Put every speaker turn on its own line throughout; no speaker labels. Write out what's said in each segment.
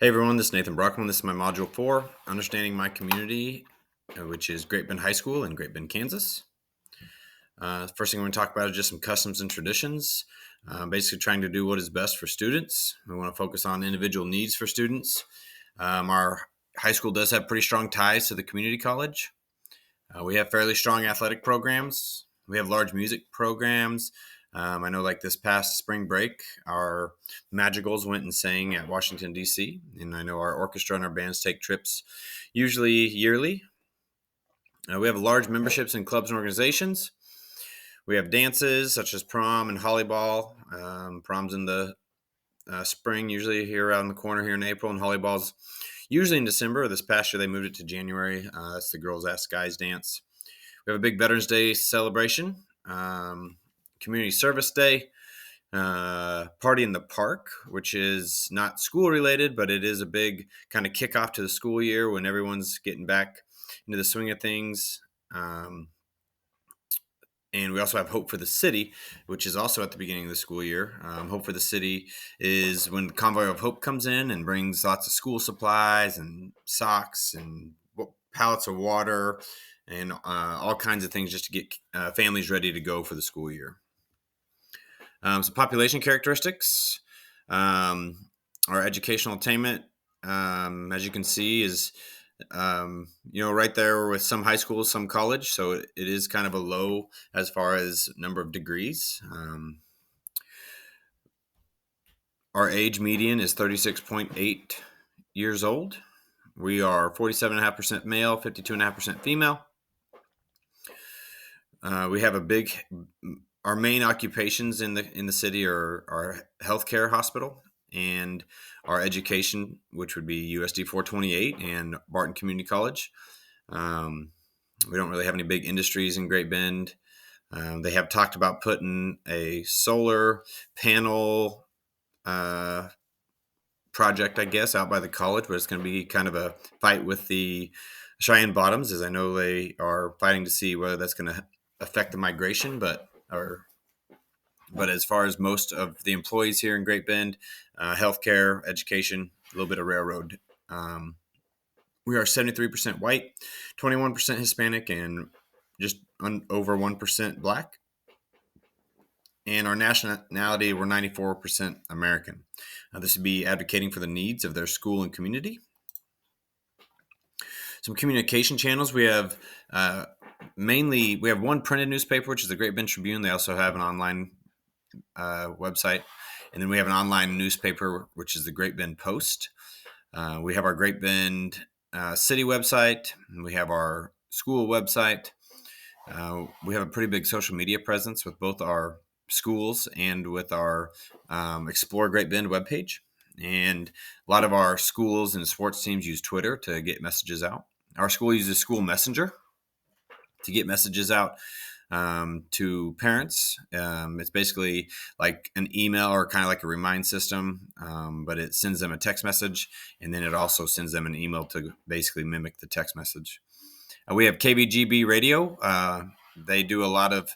Hey everyone, this is Nathan Broeckelman. This is my Module 4, Understanding My Community, which is Great Bend High School in Great Bend, Kansas. First thing I'm going to talk about is just some customs and traditions, basically trying to do what is best for students. We want to focus on individual needs for students. Our high school does have pretty strong ties to the community college. We have fairly strong athletic programs. We have large music programs. I know, like this past spring break, our Madrigals went and sang at Washington, D.C., and I know our orchestra and our bands take trips usually yearly. We have large memberships in clubs and organizations. We have dances such as prom and volleyball. Prom's in the spring, usually here around the corner here in April, and volleyball's usually in December. This past year, they moved it to January. That's the Girls Ask Guys dance. We have a big Veterans Day celebration, Community Service Day, Party in the Park, which is not school related, but it is a big kind of kickoff to the school year when everyone's getting back into the swing of things. And we also have Hope for the City, which is also at the beginning of the school year. Hope for the City is when the Convoy of Hope comes in and brings lots of school supplies and socks and pallets of water and all kinds of things just to get families ready to go for the school year. Some population characteristics. Our educational attainment, as you can see, is right there with some high schools, some college. So it is kind of a low as far as number of degrees. Our age median is 36.8 years old. We are 47.5% male, 52.5% female. We have our main occupations in the city are our healthcare hospital and our education, which would be USD 428 and Barton Community College. We don't really have any big industries in Great Bend. They have talked about putting a solar panel project, I guess, out by the college, but it's going to be kind of a fight with the Cheyenne Bottoms, as I know they are fighting to see whether that's going to affect the migration, but as far as most of the employees here in Great Bend, healthcare, education, a little bit of railroad. We are 73% white, 21% Hispanic, and just over 1% Black. And our nationality, we're 94% American. This would be advocating for the needs of their school and community. Some communication channels. We have we have one printed newspaper, which is the Great Bend Tribune. They also have an online website. And then we have an online newspaper, which is the Great Bend Post. We have our Great Bend city website. And we have our school website. We have a pretty big social media presence with both our schools and with our Explore Great Bend webpage. And a lot of our schools and sports teams use Twitter to get messages out. Our school uses School Messenger to get messages out to parents. It's basically like an email or kind of like a remind system, but it sends them a text message, and then it also sends them an email to basically mimic the text message. We have KBGB Radio. They do a lot of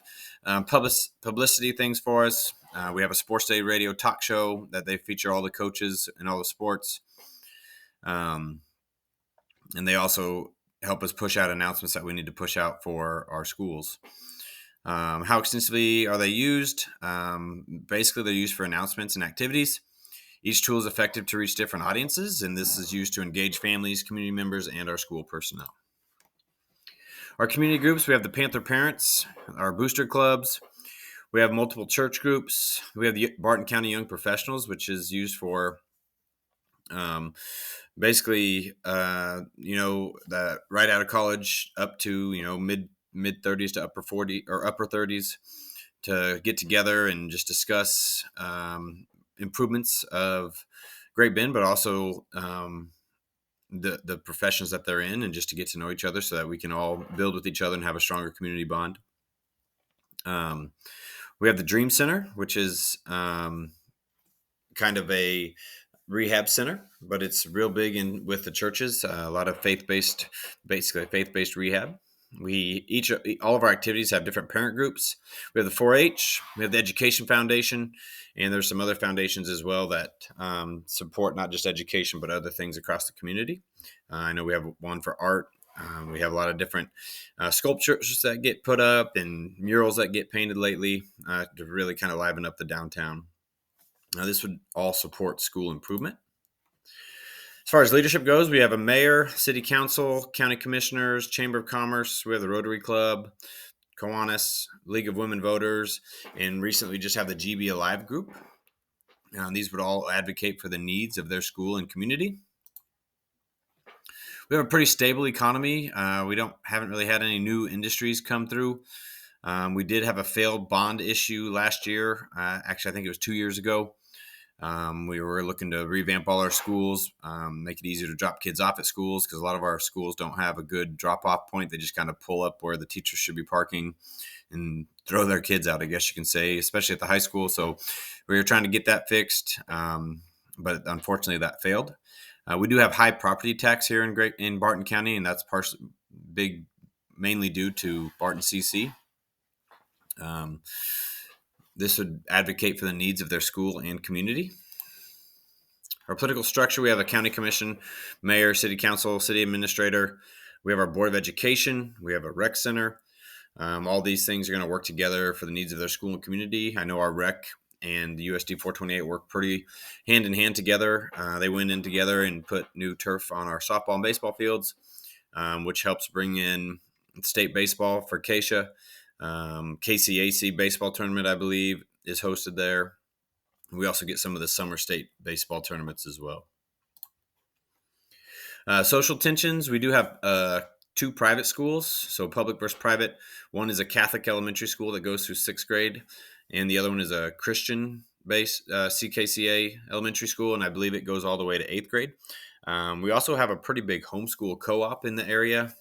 publicity things for us. We have a Sports Day radio talk show that they feature all the coaches and all the sports. And they also help us push out announcements that we need to push out for our schools. How extensively are they used? Basically, they're used for announcements and activities. Each tool is effective to reach different audiences, and this is used to engage families, community members, and our school personnel. Our community groups, we have the Panther Parents, our booster clubs. We have multiple church groups. We have the Barton County Young Professionals, which is used for basically, the right out of college up to, mid 30s to upper 40 or upper 30s to get together and just discuss improvements of Great Bend, but also the professions that they're in, and just to get to know each other so that we can all build with each other and have a stronger community bond. We have the Dream Center, which is kind of a rehab center, but it's real big with the churches, a lot of faith-based rehab. All of our activities have different parent groups. We have the 4-H, we have the Education Foundation, and there's some other foundations as well that support not just education but other things across the community. I know we have one for art. We have a lot of different sculptures that get put up and murals that get painted lately to really kind of liven up the downtown. This would all support school improvement. As far as leadership goes, we have a mayor, city council, county commissioners, chamber of commerce. We have the Rotary Club, Kiwanis, League of Women Voters, and recently just have the GB Alive group. These would all advocate for the needs of their school and community. We have a pretty stable economy. We haven't really had any new industries come through. We did have a failed bond issue last year. Actually, I think it was 2 years ago. We were looking to revamp all our schools, make it easier to drop kids off at schools because a lot of our schools don't have a good drop-off point. They just kind of pull up where the teachers should be parking and throw their kids out, I guess you can say, especially at the high school. So we were trying to get that fixed, but unfortunately that failed. We do have high property tax here in Barton County, and that's mainly due to Barton CC. This would advocate for the needs of their school and community. Our political structure, we have a county commission, mayor, city council, city administrator. We have our board of education. We have a rec center. All these things are going to work together for the needs of their school and community. I know our rec and the USD 428 work pretty hand in hand together. They went in together and put new turf on our softball and baseball fields, which helps bring in state baseball for Keisha. KCAC baseball tournament, I believe, is hosted there. We also get some of the summer state baseball tournaments as well. Social tensions, we do have 2 private schools, so public versus private. One is a Catholic elementary school that goes through 6th grade, and the other one is a Christian-based CKCA elementary school, and I believe it goes all the way to 8th grade. We also have a pretty big homeschool co-op in the area.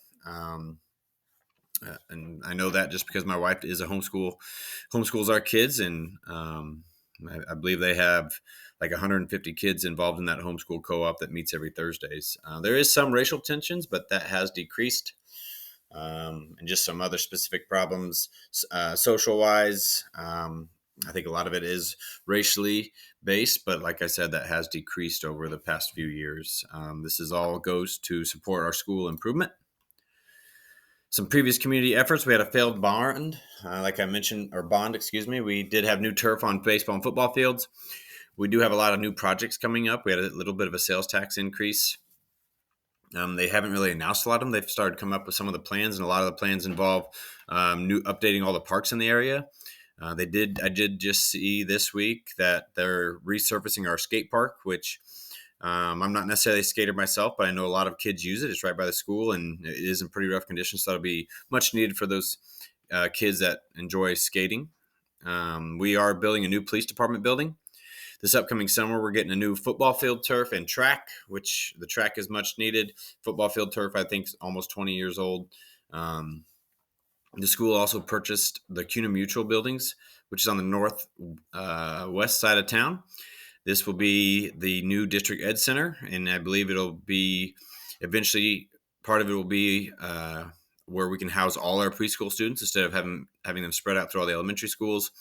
And I know that just because my wife is homeschools our kids, and I believe they have like 150 kids involved in that homeschool co-op that meets every Thursdays. There is some racial tensions, but that has decreased, and just some other specific problems social-wise. I think a lot of it is racially based, but like I said, that has decreased over the past few years. This all goes to support our school improvement. Some previous community efforts, we had a failed bond, like I mentioned, or bond, excuse me. We did have new turf on baseball and football fields. We do have a lot of new projects coming up. We had a little bit of a sales tax increase. They haven't really announced a lot of them. They've started to come up with some of the plans, and a lot of the plans involve updating all the parks in the area. I did just see this week that they're resurfacing our skate park, which I'm not necessarily a skater myself, but I know a lot of kids use it. It's right by the school, and it is in pretty rough condition, so it'll be much needed for those kids that enjoy skating. We are building a new police department building. This upcoming summer, we're getting a new football field turf and track, which the track is much needed. Football field turf, I think, is almost 20 years old. The school also purchased the CUNA Mutual buildings, which is on the north west side of town. This will be the new District Ed Center, and I believe it'll be eventually part of it will be where we can house all our preschool students instead of having them spread out through all the elementary schools.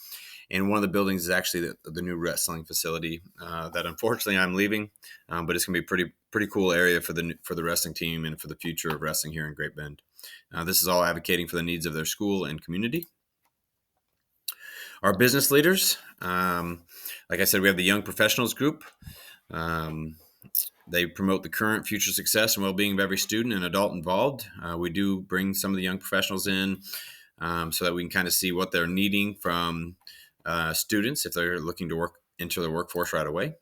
And one of the buildings is actually the new wrestling facility that unfortunately I'm leaving, but it's going to be a pretty cool area for the wrestling team and for the future of wrestling here in Great Bend. This is all advocating for the needs of their school and community. Our business leaders, like I said, we have the Young Professionals Group. They promote the current, future success, and well-being of every student and adult involved. We do bring some of the young professionals in so that we can kind of see what they're needing from students if they're looking to enter the workforce right away.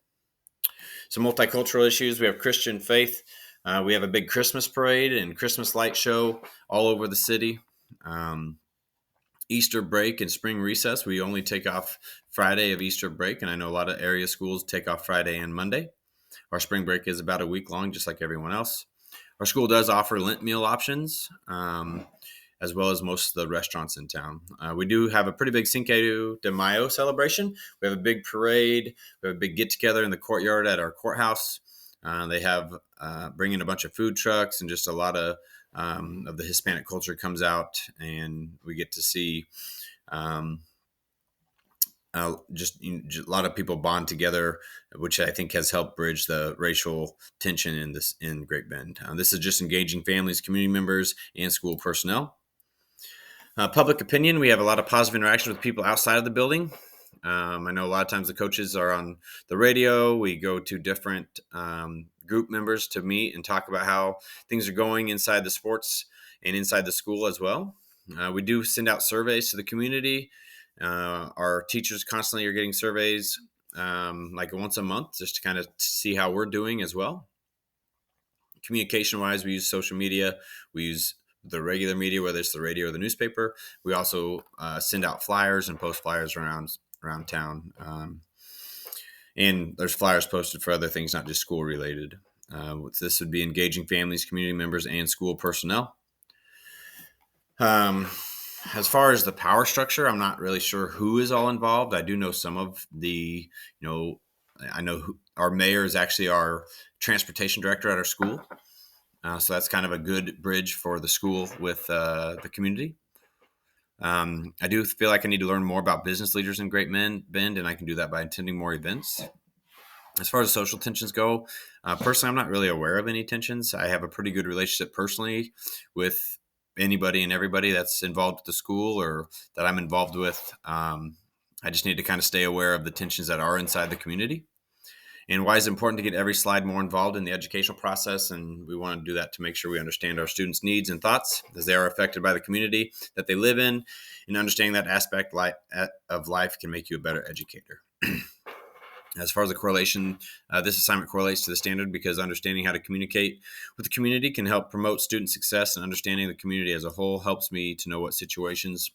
Some multicultural issues. We have Christian faith. We have a big Christmas parade and Christmas light show all over the city. Easter break and spring recess, we only take off Friday of Easter break, and I know a lot of area schools take off Friday and Monday. Our spring break is about a week long, just like everyone else. Our school does offer Lent meal options, as well as most of the restaurants in town. We do have a pretty big Cinco de Mayo celebration. We have a big parade. We have a big get-together in the courtyard at our courthouse. They have bring in a bunch of food trucks, and just a lot of the Hispanic culture comes out, and we get to see um, just a lot of people bond together, which I think has helped bridge the racial tension in Great Bend. This is just engaging families, community members, and school personnel. Public opinion, we have a lot of positive interaction with people outside of the building. I know a lot of times the coaches are on the radio. We go to different group members to meet and talk about how things are going inside the sports and inside the school as well. We do send out surveys to the community. Our teachers constantly are getting surveys like once a month, just to kind of see how we're doing as well. Communication wise, we use social media. We use the regular media, whether it's the radio or the newspaper. We also send out flyers and post flyers around town. And there's flyers posted for other things, not just school related. This would be engaging families, community members, and school personnel. As far as the power structure, I'm not really sure who is all involved. I do know some of the, I know our mayor is actually our transportation director at our school. So that's kind of a good bridge for the school with the community. I do feel like I need to learn more about business leaders in Great Bend, and I can do that by attending more events. As far as social tensions go, personally, I'm not really aware of any tensions. I have a pretty good relationship personally with anybody and everybody that's involved with the school or that I'm involved with. I just need to kind of stay aware of the tensions that are inside the community. And why is it important to get every slide more involved in the educational process? And we want to do that to make sure we understand our students' needs and thoughts as they are affected by the community that they live in. And understanding that aspect of life can make you a better educator. As far as the correlation, this assignment correlates to the standard because understanding how to communicate with the community can help promote student success, and understanding the community as a whole helps me to know what situations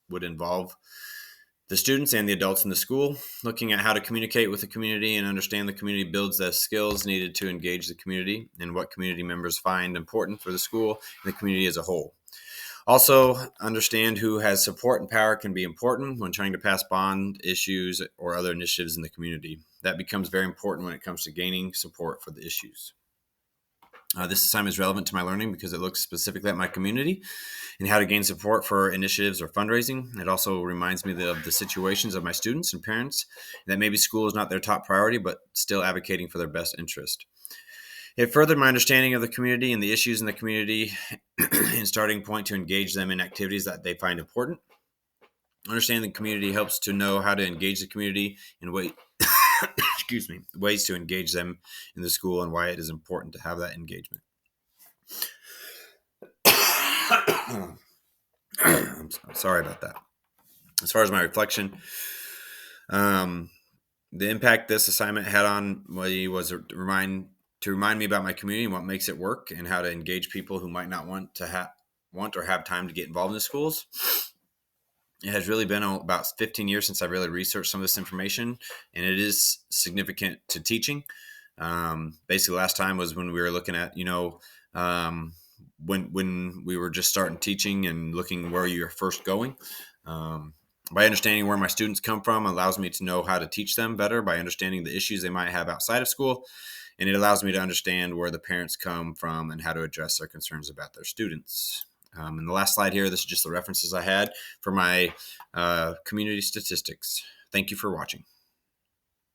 would involve the students and the adults in the school. Looking at how to communicate with the community and understand the community builds the skills needed to engage the community and what community members find important for the school and the community as a whole. Also, understand who has support and power can be important when trying to pass bond issues or other initiatives in the community. That becomes very important when it comes to gaining support for the issues. This assignment is relevant to my learning because it looks specifically at my community and how to gain support for initiatives or fundraising. It also reminds me of the situations of my students and parents, that maybe school is not their top priority, but still advocating for their best interest. It furthered my understanding of the community and the issues in the community and starting point to engage them in activities that they find important. Understanding the community helps to know how to engage the community in ways to engage them in the school and why it is important to have that engagement. I'm sorry about that. As far as my reflection, the impact this assignment had on me was to remind me about my community and what makes it work, and how to engage people who might not want or have time to get involved in the schools. It has really been about 15 years since I really researched some of this information, and it is significant to teaching. Basically, last time was when we were looking at, when we were just starting teaching and looking where you're first going. By understanding where my students come from, allows me to know how to teach them better by understanding the issues they might have outside of school. And it allows me to understand where the parents come from and how to address their concerns about their students. And the last slide here, this is just the references I had for my community statistics. Thank you for watching.